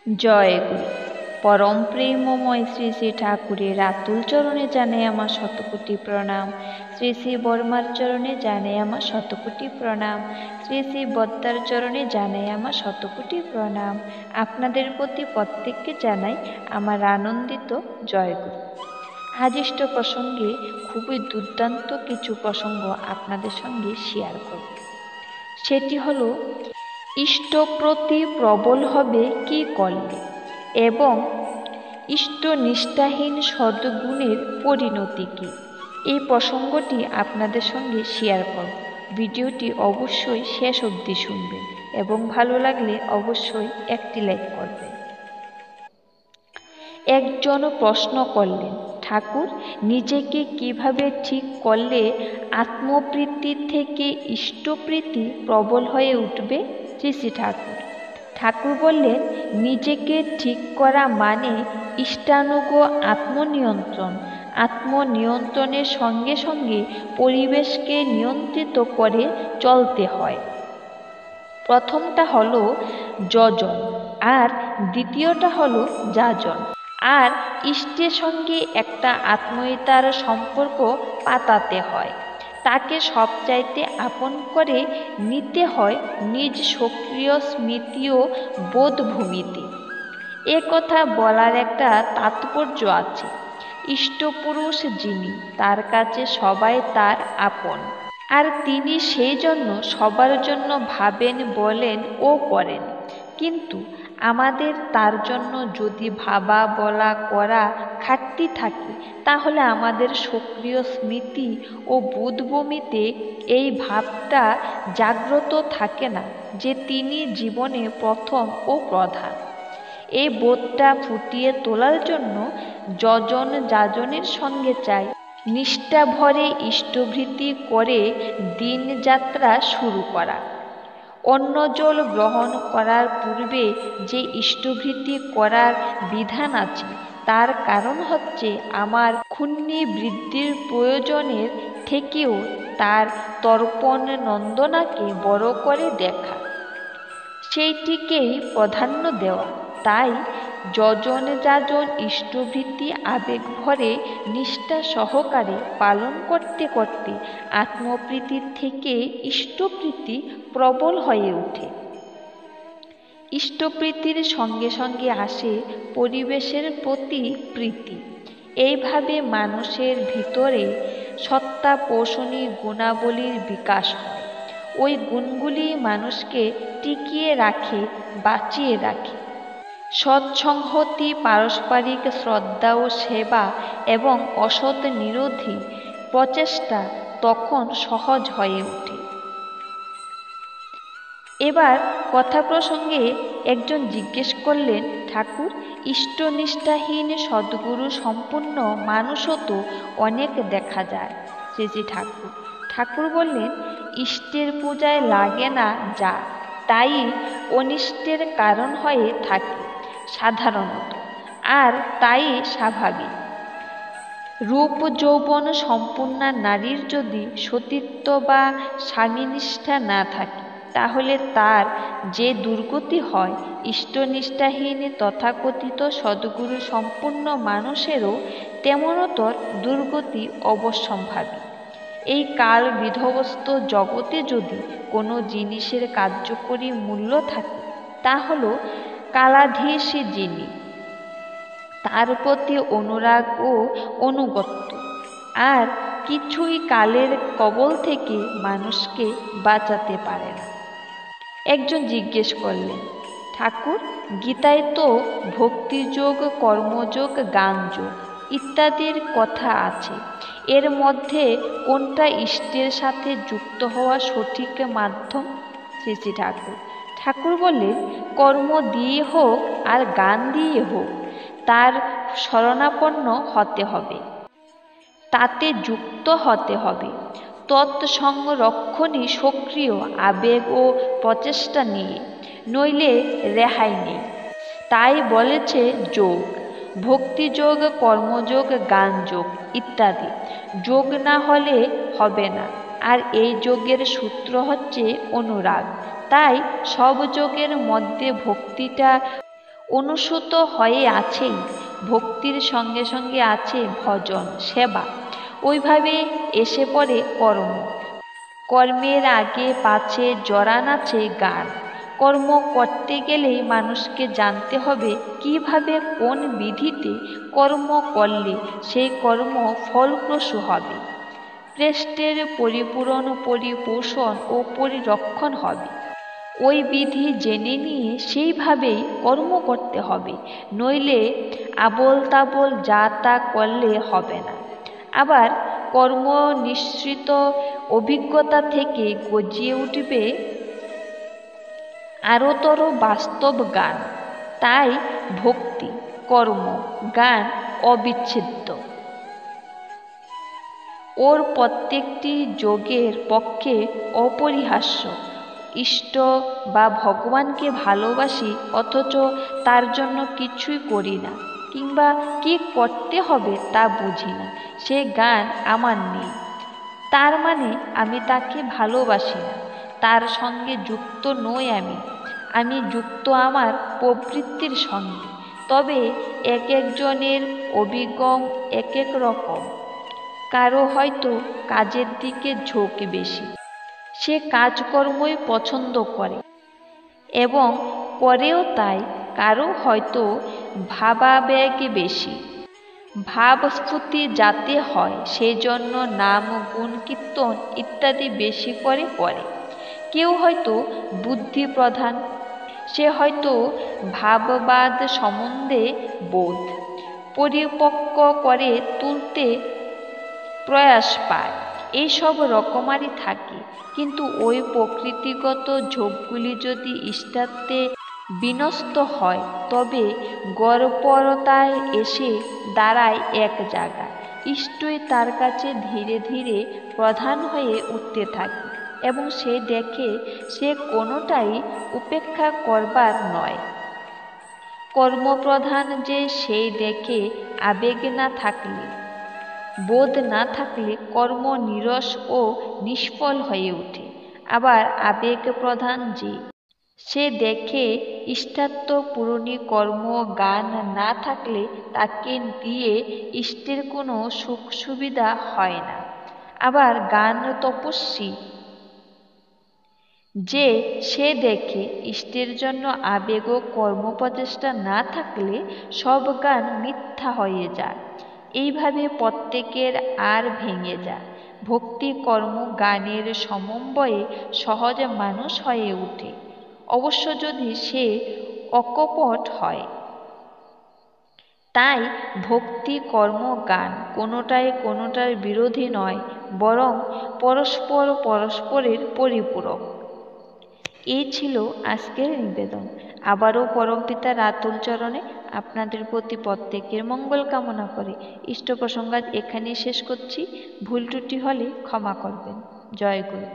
জয় গুরু। পরম প্রেমময় শ্রী শ্রী ঠাকুরের আতুল চরণে জানাই আমার শতকোটি প্রণাম। শ্রী শ্রী বর্মার চরণে জানাই আমার শতকোটি প্রণাম। শ্রী শ্রী বদ্দার চরণে জানাই আমার শতকোটি প্রণাম। আপনাদের প্রতি প্রত্যেককে জানাই আমার আনন্দিত জয় গুরু। আদিষ্ট প্রসঙ্গে খুবই দুর্দান্ত কিছু প্রসঙ্গ আপনাদের সঙ্গে শেয়ার করব। সেটি হলো ইষ্টপ্রতি প্রবল হবে কি করলে এবং ইষ্টনিষ্ঠাহীন সদ্গুণের পরিণতি কী, এই প্রসঙ্গটি আপনাদের সঙ্গে শেয়ার করব। ভিডিওটি অবশ্যই শেষ অবধি শুনবেন এবং ভালো লাগলে অবশ্যই একটি লাইক করবেন। একজন প্রশ্ন করলেন, ঠাকুর, নিজেকে কিভাবে ঠিক করলে আত্মপ্রীতি থেকে ইষ্টপ্রীতি প্রবল হয়ে উঠবে? শ্রী শ্রী ঠাকুর বললেন, নিজেকে ঠিক করা মানে ইষ্টানুগ আত্মনিয়ন্ত্রণ। আত্মনিয়ন্ত্রণের সঙ্গে সঙ্গে পরিবেশকে নিয়ন্ত্রিত করে চলতে হয়। প্রথমটা হলো যজন আর দ্বিতীয়টা হলো যাজন। আর ইষ্টের সঙ্গে একটা আত্মীয়তার সম্পর্ক পাতাতে হয়। তাকে সবচাইতে আপন করে নিতে হয় নিজ সক্রিয় স্মৃতি ও বোধভূমিতে। এ কথা বলার একটা তাৎপর্য আছে। ইষ্টপুরুষ যিনি, তার কাছে সবাই তার আপন, আর তিনি সেই জন্য সবার জন্য ভাবেন, বলেন ও করেন। কিন্তু আমাদের তার জন্য যদি ভাবা, বলা, করা ঘাটতি থাকে, তাহলে আমাদের সক্রিয় স্মৃতি ও বোধভূমিতে এই ভাবটা জাগ্রত থাকে না যে তিনি জীবনে প্রথম ও প্রধান। এই বোধটা ফুটিয়ে তোলার জন্য যজন যাজনের সঙ্গে চাই নিষ্ঠা ভরে ইষ্টভৃতি করে দিনযাত্রা শুরু করা। অন্ন জল গ্রহণ করার পূর্বে যে ইষ্টভৃতি করার বিধান আছে, তার কারণ হচ্ছে আমার ক্ষুণ্ণি বৃদ্ধির প্রয়োজনের থেকেও তার তর্পণ নন্দনাকে বড় করে দেখা, সেইটিকেই প্রাধান্য দেওয়া। তাই যজন যাজন ইষ্টভৃতি আবেগ ভরে নিষ্ঠা সহকারে পালন করতে করতে আত্মপ্রীতির থেকে ইষ্টপ্রীতি প্রবল হয়ে ওঠে। ইষ্টপ্রীতির সঙ্গে সঙ্গে আসে পরিবেশের প্রতি প্রীতি। এইভাবে মানুষের ভিতরে সত্তা পোষণী গুণাবলীর বিকাশ হয়। ওই গুণগুলি মানুষকে টিকিয়ে রাখে, বাঁচিয়ে রাখে। সৎসংহতি, পারস্পরিক শ্রদ্ধা ও সেবা এবং অসৎ নিরোধী প্রচেষ্টা তখন সহজ হয়ে ওঠে। এবার কথা প্রসঙ্গে একজন জিজ্ঞেস করলেন, ঠাকুর, ইষ্টনিষ্ঠাহীন সদ্গুরু সম্পূর্ণ মানুষও তো অনেক দেখা যায়। শ্রী শ্রী ঠাকুর বললেন, ইষ্টের পূজায় লাগে না যা, তাই অনিষ্টের কারণ হয়ে থাকে সাধারণত, আর তাই স্বাভাবিক। রূপ যৌবন সম্পূর্ণা নারীর যদি সতীত্ব বা স্বামীনিষ্ঠা না থাকে, তাহলে তার যে দুর্গতি হয়, ইষ্টনিষ্ঠাহীন তথাকথিত সদ্গুরু সম্পূর্ণ মানুষেরও তেমনতর দুর্গতি অবশ্যম্ভাবী। এই কাল বিধ্বস্ত জগতে যদি কোনো জিনিসের কার্যকরী মূল্য থাকে, তা হল কালাধীশ যিনি, তার প্রতি অনুরাগ ও অনুগত্য। আর কিছুই কালের কবল থেকে মানুষকে বাঁচাতে পারে না। একজন জিজ্ঞেস করলেন, ঠাকুর, গীতায় তো ভক্তিযোগ, কর্মযোগ, জ্ঞানযোগ ইত্যাদির কথা আছে। এর মধ্যে কোনটা ইষ্টের সাথে যুক্ত হওয়া সঠিক মাধ্যম? শ্রী শ্রী ঠাকুর বললেন, কর্ম দিয়ে হোক আর জ্ঞান দিয়ে হোক, তার শরণাপন্ন হতে হবে, তাতে যুক্ত হতে হবে। তৎসংরক্ষণই সক্রিয় আবেগ ও প্রচেষ্টা নিয়ে, নইলে রেহাই নেই। তাই বলেছে যোগ, ভক্তিযোগ, কর্মযোগ, জ্ঞানযোগ ইত্যাদি। যোগ না হলে হবে না, আর এই যোগের সূত্র হচ্ছে অনুরাগ। তাই সব যোগের মধ্যে ভক্তিটা অনুসূত হয়ে আছেই ভক্তির সঙ্গে সঙ্গে আছে ভজন সেবা। ওইভাবে এসে পড়ে কর্ম। কর্মের আগে পাছে জড়ান আছে গান। কর্ম করতে গেলেই মানুষকে জানতে হবে কিভাবে কোন বিধিতে কর্ম করলে সেই কর্ম ফলপ্রসূ হবে, প্রেষ্টের পরিপূরণ পরিপোষণ ও পরিরক্ষণ হবে। ওই বিধি জেনে নিয়ে সেইভাবেই কর্ম করতে হবে, নইলে আবোল তাবোল যা তা করলে হবে না। আবার কর্ম নিঃসৃত অভিজ্ঞতা থেকে গজিয়ে উঠবে আরোতর বাস্তব গান। তাই ভক্তি, কর্ম, গান অবিচ্ছেদ্য। ওর প্রত্যেকটি যোগের পক্ষে অপরিহার্য। ইষ্ট বা ভগবানকে ভালোবাসি অথচ তার জন্য কিছুই করি না, কিংবা কি করতে হবে তা বুঝি না, সে গান আমার নেই। তার মানে আমি তাকে ভালোবাসি না, তার সঙ্গে যুক্ত নই। আমি যুক্ত আমার প্রবৃত্তির সঙ্গে। তবে এক একজনের অভিগম এক এক রকম। কারো হয়তো কাজের দিকে ঝোঁক বেশি, সে কাজকর্মই পছন্দ করে এবং করেও তাই। কারো হয়তো ভাবাবেগ বেশি, ভাবস্ফূর্তি যাতে হয় সেই জন্য নাম গুণ কীর্তন ইত্যাদি বেশি করে। কেউ হয়তো বুদ্ধি প্রধান, সে হয়তো ভাববাদ সম্বন্ধে বোধ পরিপক্ক করে তুলতে প্রয়াস পায়। এইসব রকমারই থাকে। কিন্তু ওই প্রকৃতিগত ঝোঁকগুলি যদি ইষ্টার্থে বিনষ্ট হয় তবে গড়পড়তায় এসে দাঁড়ায় এক জায়গায়। ইষ্টই তার কাছে ধীরে ধীরে প্রধান হয়ে উঠতে থাকে এবং সে দেখে সে কোনোটাই উপেক্ষা করবার নয়। কর্মপ্রধান যে সেই দেখে। আবেগ না থাকলে, বোধ না থাকলে কর্ম নীরস ও নিষ্ফল হয়ে ওঠে। আবার আবেগ প্রধান যে, সে দেখে ইষ্টার্থ পূরণী কর্ম গান না থাকলে তাকে দিয়ে ইষ্টের কোনো সুখ সুবিধা হয় না। আবার গান তপস্বী যে, সে দেখে ইষ্টের জন্য আবেগ ও কর্মপ্রচেষ্টা না থাকলে সব গান মিথ্যা হয়ে যায়। এইভাবে প্রত্যেকের আর ভেঙে যায়। ভক্তি কর্ম গানের সমন্বয়ে সহজে মানুষ হয়ে ওঠে, অবশ্য যদি সে অকপট হয়। তাই ভক্তি কর্ম গান কোনোটার বিরোধী নয়, বরং পরস্পর পরস্পরের পরিপূরক। এই ছিল আজকের নিবেদন। আবারও পরমপিতা রাতুল চরণে আপনাদের প্রতি প্রত্যেকের মঙ্গল কামনা করে ইষ্ট প্রসঙ্গ এখানেই শেষ করছি। ভুল ত্রুটি হলে ক্ষমা করবেন। জয় গুরু।